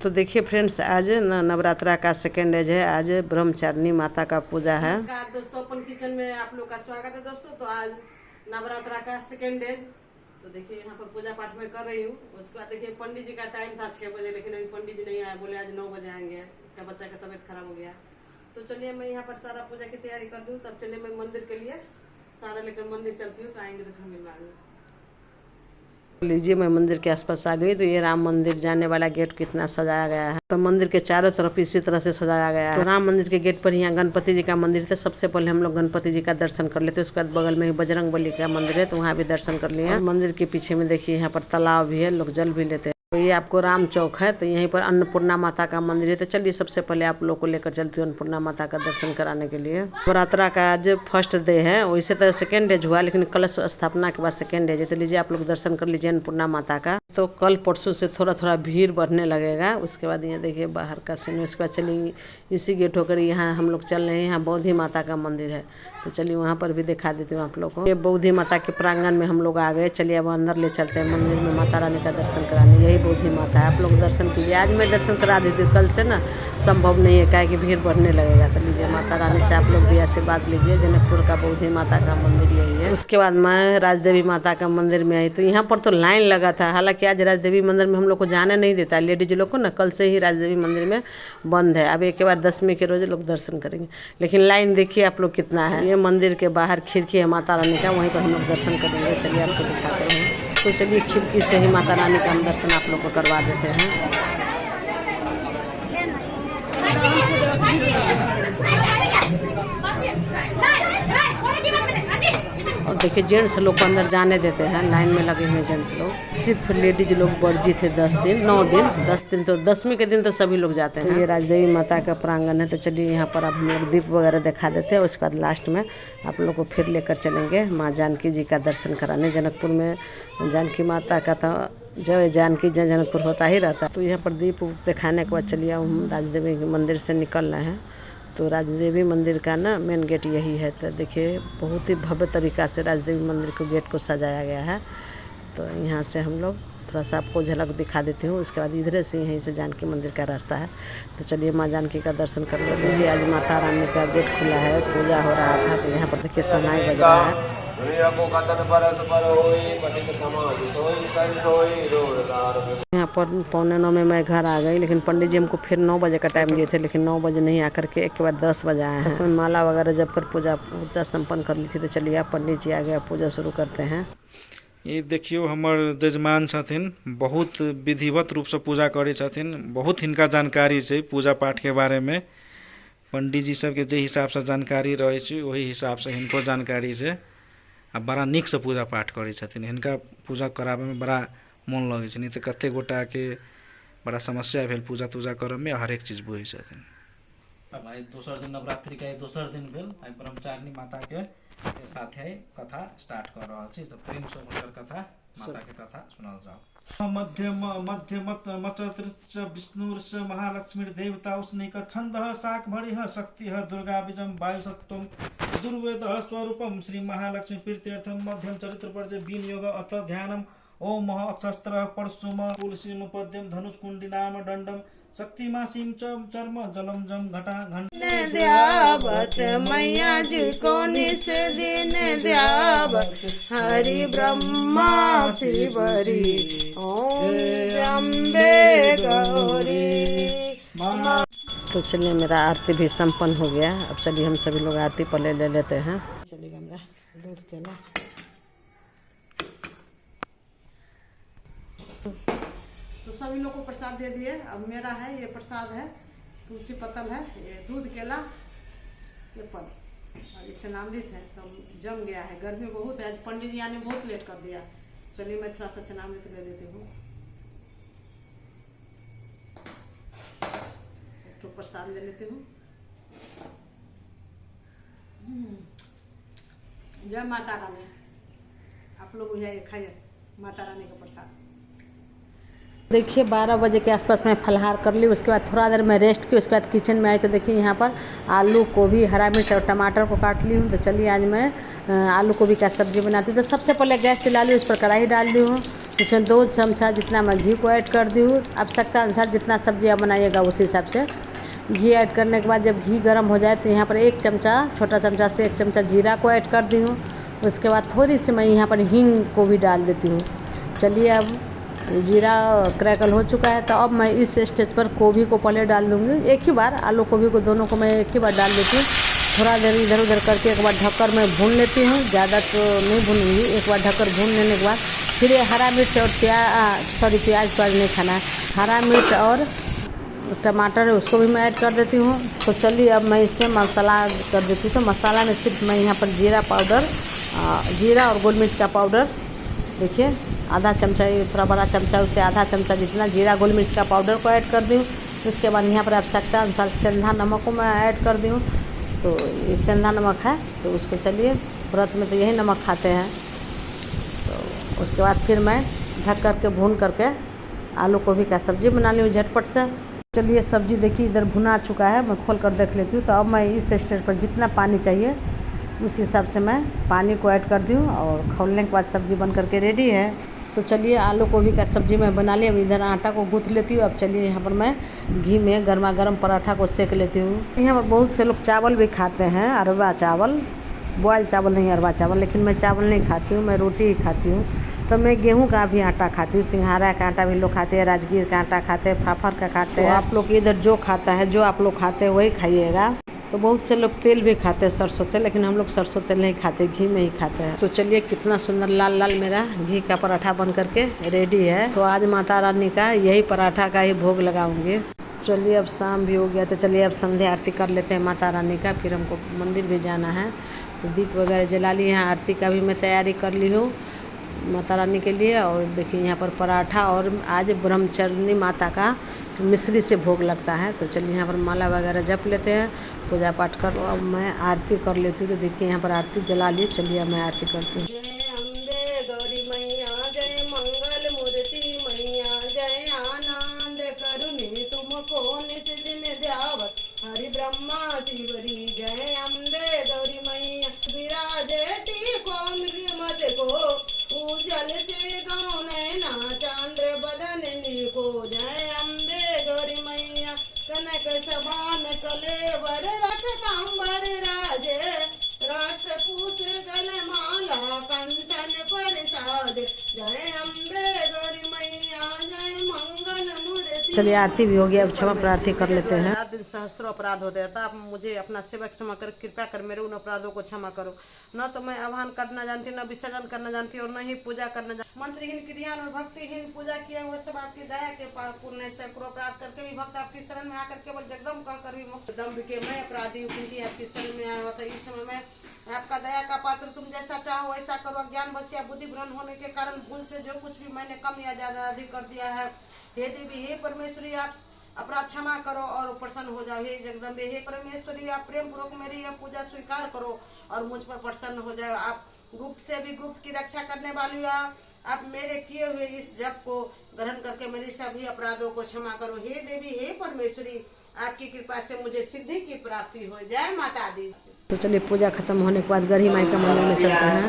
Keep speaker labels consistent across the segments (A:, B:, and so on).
A: तो देखिए फ्रेंड्स, आज नवरात्रा का सेकेंड डेज है। आज ब्रह्मचारिणी माता का पूजा है।
B: नमस्कार दोस्तों, अपन किचन में आप लोग का स्वागत है दोस्तों। तो आज नवरात्रा का सेकेंड डेज। तो देखिए यहाँ पर पूजा पाठ में कर रही हूँ। उसके बाद देखिए पंडित जी का टाइम था 6 बजे, लेकिन अभी पंडित जी नहीं आए, बोले आज 9 बजे आएंगे। उसका बच्चा का तबीयत खराब हो गया। तो चलिए मैं यहाँ पर सारा पूजा की तैयारी कर दूँ। तब चलिए मैं मंदिर के लिए सारा लेकर मंदिर चलती हूँ। तो आएंगे तो फिर मिलवाएंगे।
A: लीजिए, मैं मंदिर के आसपास आ गई। तो ये राम मंदिर जाने वाला गेट कितना सजाया गया है। तो मंदिर के चारों तरफ इसी तरह से सजाया गया है। तो राम मंदिर के गेट पर यहाँ गणपति जी का मंदिर था। सबसे पहले हम लोग गणपति जी का दर्शन कर लेते। उसके बाद बगल में ही बजरंगबली का मंदिर है, तो वहाँ भी दर्शन कर लिए। मंदिर के पीछे में देखिए यहाँ पर तालाब भी है, लोग जल भी लेते हैं। तो ये आपको राम चौक है। तो यहीं पर अन्नपूर्णा माता का मंदिर है। तो चलिए सबसे पहले आप लोग को लेकर चलती हूँ अन्नपूर्णा माता का दर्शन कराने के लिए। नवरात्रा का आज फर्स्ट डे है। वैसे तो सेकेंड डेज हुआ, लेकिन कलश स्थापना के बाद सेकेंड डेज है। तो लीजिए आप लोग दर्शन कर लीजिए अन्नपूर्णा माता का। तो कल परसों से थोड़ा थोड़ा भीड़ बढ़ने लगेगा। उसके बाद ये देखिए बाहर का सीन। उसके बाद चलिए इसी गेट होकर यहाँ हम लोग चल रहे हैं। यहाँ बौद्धि माता का मंदिर है। तो चलिए वहाँ पर भी दिखा देती हूँ आप लोग को। ये बौद्धि माता के प्रांगण में हम लोग आ गए। चलिए अब अंदर ले चलते हैं मंदिर में माता रानी का दर्शन कराने। यही बौद्धि माता है, आप लोग दर्शन कीजिए। आज मैं दर्शन करा देती हूँ, कल से ना संभव नहीं है, क्या कि भीड़ बढ़ने लगेगा। तो लीजिए माता रानी से आप लोग भी आशीर्वाद लीजिए। जनकपुर का बौद्धि माता का मंदिर यही है। उसके बाद मैं राजदेवी माता का मंदिर में आई। तो यहाँ पर तो लाइन लगा था। हालांकि आज राजदेवी मंदिर में हम लोग को जाने नहीं देता लेडीज लोग को ना। कल से ही राजदेवी मंदिर में बंद है। अब एक के बाद 10वीं के रोज लोग दर्शन करेंगे, लेकिन लाइन देखिए आप लोग कितना है। ये मंदिर के बाहर खिड़की है माता रानी का, वहीं पर हम लोग दर्शन करेंगे। चलिए आपको दिखाते हैं। तो चलिए खिड़की से ही माता रानी का हम दर्शन आप लोग को करवा देते हैं। और देखिए जेंट्स लोग को अंदर जाने देते हैं, लाइन में लगे हुए जेंट्स लोग। सिर्फ लेडीज लोग वर्जित थे 10 दिन 9 दिन 10 दिन। तो 10वीं के दिन तो सभी लोग जाते हैं। तो ये राजदेवी माता का प्रांगण है। तो चलिए यहाँ पर अब हम लोग दीप वगैरह दिखा देते हैं। उसके बाद लास्ट में आप लोग को फिर लेकर चलेंगे माँ जानकी जी का दर्शन कराने। जनकपुर में जानकी माता का तो जय जानकी जय जनकपुर होता ही रहता है। तो यहाँ पर दीप दिखाने के बाद चलिए हम राजदेवी के मंदिर से निकल रहे हैं। तो राजदेवी मंदिर का ना मेन गेट यही है। तो देखिए बहुत ही भव्य तरीक़ा से राजदेवी मंदिर को गेट को सजाया गया है। तो यहाँ से हम लोग थोड़ा सा आपको झलक दिखा देती हूँ। उसके बाद इधर से यहीं से जानकी मंदिर का रास्ता है। तो चलिए माँ जानकी का दर्शन कर लीजिए। आज माता रानी का गेट खुला है, पूजा हो रहा था। तो यहाँ पर देखिए शहनाई बज रहा है। यहाँ पर 8:45 में मैं घर आ गई, लेकिन पंडित जी हमको फिर 9 बजे का टाइम दिए थे, लेकिन 9 बजे नहीं आकर के एक के बाद 10 बजे आए हैं। तो माला वगैरह जब कर पूजा संपन्न कर ली थी। तो चलिए आप पंडित जी आ गए, पूजा शुरू करते हैं।
C: ये देखियो हमर जजमान छथिन, बहुत विधिवत रूप से पूजा करे छथिन। बहुत हिनका जानकारी छै पूजा पाठ के बारे में। पंडित जी सबके जे हिसाब से जानकारी रहे छै वही हिसाब से हिनको जानकारी छै। आ बड़ा नीक से पूजा पाठ करे छथिन। हिनका पूजा कराबे में बड़ा मन लगे छै। नहीं तो कते गोटा के बड़ा समस्या भेल पूजा तूजा करे में, हरेक चीज बुझे छथिन। अब आई दोसर दिन नवरात्रि के दोसर दिन भेल। आई ब्रह्मचारिणी माता के साथे कथा स्टार्ट कर रहा छी। तो प्रेम से हुनकर कथा माता के कथा सुनल जाओ। मध्यमच विष्णुर्ष महालक्ष्मी देवता उष्णिक छंदः शाक भरिः शक्तिः दुर्गा बीजं वायुसत्वं दुर्वेदः स्वरूपम श्री महालक्ष्मी प्रीत्यर्थम मध्यम चरित्र पर विनियोग अथ ध्यानम ओम अक्षस्त्र परशुम तुलसीम पद्यम धनुष कुंडी नाम दंडम शक्तिमासीम चर्म जलम जम घटा घंटे
B: द्यावत मैया जी को निस दिन द्यावत हरि ब्रह्मा शिवरी ओम अम्बे गौरी।
A: तो चलिए मेरा आरती भी संपन्न हो गया। अब चलिए हम सभी लोग आरती पहले ले लेते हैं। चलिए मेरा दूध केला तो सभी लोग को प्रसाद दे दिए। अब मेरा है ये प्रसाद है, तुलसी पतल है, ये दूध केला, ये फल और ये चनामृत है। तो जम गया है, गर्मी बहुत है। आज पंडित जी ने बहुत लेट कर दिया। चलिए मैं थोड़ा सा चनामृत ले लेती हूँ। तो प्रसाद ले लेती हूँ। जय माता रानी। आप लोग खाइए माता रानी का प्रसाद। देखिए 12 बजे के आसपास मैं फलाहार कर ली, उसके बाद थोड़ा देर मैं रेस्ट की, उसके बाद किचन में आई तो देखिए यहाँ पर आलू गोभी हरा मिर्च और टमाटर को काट ली हूँ। तो चलिए आज मैं आलू गोभी का सब्ज़ी बनाती हूँ। तो सबसे पहले गैस जला ली, उस पर कढ़ाई डाल दी हूँ, इसमें 2 चमचा जितना मैं घी को ऐड कर दी हूँ। आवश्यकता अनुसार जितना सब्ज़ी आप बनाइएगा उस हिसाब से घी ऐड करने के बाद जब घी गर्म हो जाए तो यहाँ पर 1 चमचा, छोटा चमचा से 1 चमचा जीरा को ऐड कर दी हूँ। उसके बाद थोड़ी सी मैं यहाँ पर हींग को भी डाल देती हूँ। चलिए अब जीरा क्रैकल हो चुका है तो अब मैं इस स्टेज पर गोभी को पहले डाल लूँगी, एक ही बार आलू गोभी को दोनों को मैं एक ही बार डाल देती हूँ। थोड़ा देर इधर उधर करके एक बार ढककर मैं भून लेती हूँ, ज़्यादा तो नहीं भूनूंगी। एक बार ढककर भून लेने के बाद फिर ये हरा मिर्च और प्याज तो आज नहीं खाना है, हरा मिर्च और टमाटर है उसको भी मैं ऐड कर देती हूँ। तो चलिए अब मैं इसमें मसाला कर देती हूँ। तो मसाला में सिर्फ मैं यहाँ पर जीरा पाउडर, जीरा और गोल मिर्च का पाउडर, देखिए आधा चमचा, ये थोड़ा बड़ा चमचा उससे आधा चमचा जितना जीरा गोल मिर्च का पाउडर को ऐड कर दी हूँ। उसके बाद यहाँ पर आवश्यकता अनुसार सेंधा नमक को मैं ऐड कर दी हूँ। तो ये सेंधा नमक है तो उसको चलिए व्रत में तो यही नमक खाते हैं। तो उसके बाद फिर मैं ढक करके भून करके आलू गोभी का सब्ज़ी बना ली हूँ झटपट से। चलिए सब्ज़ी देखिए इधर भुना चुका है, मैं खोल कर देख लेती हूँ। तो अब मैं इस स्टेज पर जितना पानी चाहिए उस हिसाब से मैं पानी को ऐड कर दी हूँ और खोलने के बाद सब्ज़ी बन करके रेडी है। तो चलिए आलू गोभी का सब्ज़ी मैं बना ली। अब इधर आटा को गूँथ लेती हूँ। अब चलिए यहाँ पर मैं घी में गर्मा गर्म पराठा को सेक लेती हूँ। यहाँ पर बहुत से लोग चावल भी खाते हैं, अरवा चावल, बॉयल चावल नहीं अरवा चावल, लेकिन मैं चावल नहीं खाती हूँ, मैं रोटी ही खाती हूँ। तो मैं गेहूं का भी आटा खाती हूँ, सिंघाड़ा का आटा भी लोग खाते हैं, राजगीर का आटा खाते हैं, फाफर का खाते हैं। आप लोग इधर जो खाता है, जो आप लोग खाते हैं वही खाइएगा। तो बहुत से लोग तेल भी खाते हैं, सरसों तेल, लेकिन हम लोग सरसों तेल नहीं खाते, घी में ही खाते हैं। तो चलिए कितना सुंदर लाल लाल मेरा घी का पराठा बन करके रेडी है। तो आज माता रानी का यही पराठा का ही भोग लगाऊंगी। चलिए अब शाम भी हो गया तो चलिए अब संध्या आरती कर लेते हैं माता रानी का, फिर हमको मंदिर भी जाना है। तो दीप वगैरह जला लिए हैं, आरती का भी मैं तैयारी कर ली हूँ माता रानी के लिए। और देखिए यहाँ पर पराठा और आज ब्रह्मचर्यनी माता का मिश्री से भोग लगता है। तो चलिए यहाँ पर माला वगैरह जप लेते हैं, पूजा पाठ कर। अब मैं आरती कर लेती हूँ। तो देखिए यहाँ पर आरती जला ली, चलिए अब मैं आरती करती हूँ।
B: जय अम्बे गौरी मैया, जय मंगल मूर्ति मैया, जय आनंद करुणी तुमको निज दिन ध्यावत, हरि ब्रह्मा शिवरी। जय अम्बे गौरी मैया, विराजे टीको मत को, उजल से गौ नैना चंद्र बदन निको। जय अम्बे गौरी मैया, कनक सबान कलेवर रथ कांबर राजे, रथ पूछ गल माला कंठन प्रसाद। जय अम्बे गौरी मैया, जय मंगल मूर्ति।
A: चलिए आरती भी हो गया, अब क्षमा प्रार्थी कर लेते हैं।
B: रात दिन सहस्त्रों अपराध होते हैं, आप मुझे अपना सेवक क्षमा कर, कृपया कर मेरे उन अपराधों को क्षमा करो। न तो मैं आह्वान करना जानती, न विसर्जन करना जानती और न ही पूजा करना जानती। मंत्रहीन, क्रियान और भक्तिहीन पूजा किया हुआ सब आपकी दया के पुण्य से अपराध करके भी भक्त आपकी शरण में आकर केवल जगदम कहकर भी मोक्ष दम्भ के मैं अपराधी हूँ, किंतु आपकी शरण में आया होता। इस समय में आपका दया का पात्र, तुम जैसा चाहो वैसा करो। अज्ञान बस या बुद्धि भ्रम होने के कारण भूल से जो कुछ भी मैंने कम या ज्यादा अधिक कर दिया है, हे देवी हे परमेश्वरी, आप अपराध क्षमा करो और प्रसन्न हो जाओ। हे जगदम्बे हे परमेश्वरी, आप प्रेम पूर्वक मेरी यह पूजा स्वीकार करो और मुझ पर प्रसन्न हो जाओ। आप गुप्त से भी गुप्त की रक्षा करने वाली आप मेरे किए हुए इस जप को ग्रहण करके मेरे सभी अपराधों को क्षमा करो। हे देवी हे परमेश्वरी, आपकी कृपा से मुझे सिद्धि की प्राप्ति हो जाए। माता दी।
A: तो चलिए पूजा खत्म होने के बाद गढ़ी माई का मंदिर में चलते हैं।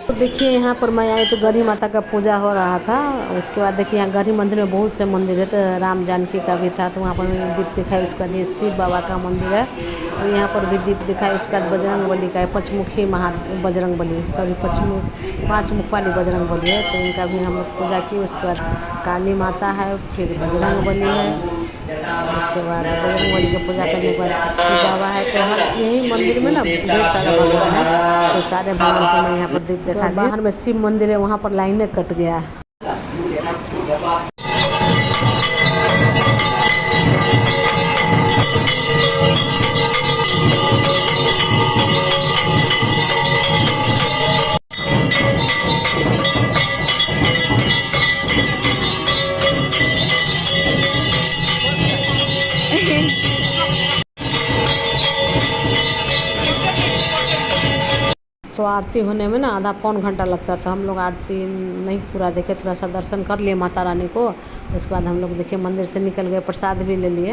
A: तो देखिए यहाँ पर मैं आई तो गढ़ी माता का पूजा हो रहा था। उसके बाद देखिए यहाँ गढ़ी मंदिर में बहुत से मंदिर है, तो राम जानकी का भी था, तो वहाँ पर मैंने दीप दिखाई। उसके बाद ये शिव बाबा का मंदिर है, तो यहाँ पर भी दीप दिखाई। उसके बाद बजरंग बली का है, पंचमुखी बजरंग बली, सॉरी 5 मुख वाली बजरंग बली है, तो इनका भी हम लोग पूजा की। उसके बाद काली माता है, फिर बजरंग बली है। उसके बाद बजरंग बली की पूजा करने के बाद शिव बाबा है। तो हर यही मंदिर में ना ढेर सारा भगवान है, तो सारे भगवान को मैं यहाँ पर दीप दिखा दी। बाहर में शिव मंदिर है, वहाँ पर लाइनें कट गया। तो आरती होने में ना आधा पौन घंटा लगता था। हम लोग आरती नहीं पूरा देखे, थोड़ा सा दर्शन कर लिए माता रानी को। उसके बाद हम लोग देखिए मंदिर से निकल गए, प्रसाद भी ले लिए।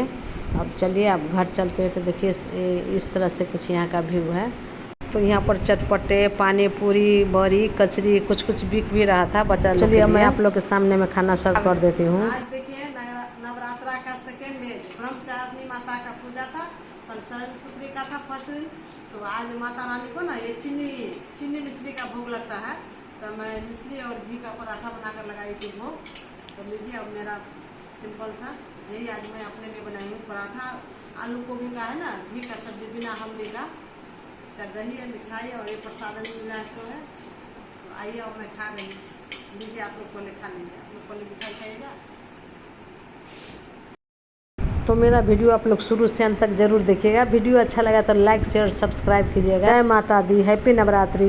A: अब चलिए अब घर चलते हैं। तो देखिए इस तरह से कुछ यहाँ का व्यू है। तो यहाँ पर चटपटे, पानी पूरी, बड़ी, कचरी कुछ कुछ बिक भी रहा था बच्चा। चलिए मैं आप लोग के सामने में खाना सर्व कर देती हूँ।
B: आज देखिए नवरात्रा का सेकेंड डे, ब्रह्मचारिणी माता का पूजा था, कल सरस्वती पुत्री का था फर्स्ट दिन। तो आज माता रानी को ना ये चीनी मिश्री का भोग लगता है। तो मैं मिश्री और घी का पराठा बनाकर लगाई थी भोग। तो लीजिए अब मेरा सिंपल सा यही आज मैं अपने लिए बनाई हूँ पराठा। आलू गोभी का है ना, घी का सब्जी बिना हल्दी का, इसका दही है, मिठाई और ये प्रसाद मिला है। तो आइए और मैं खा रही हूँ। लीजिए आप लोग पहले खा लीजिए। आप लोग पहले मिठाई खाइएगा।
A: तो मेरा वीडियो आप लोग शुरू से अंत तक जरूर देखिएगा। वीडियो अच्छा लगा तो लाइक शेयर सब्सक्राइब कीजिएगा। जय माता दी, हैप्पी नवरात्रि।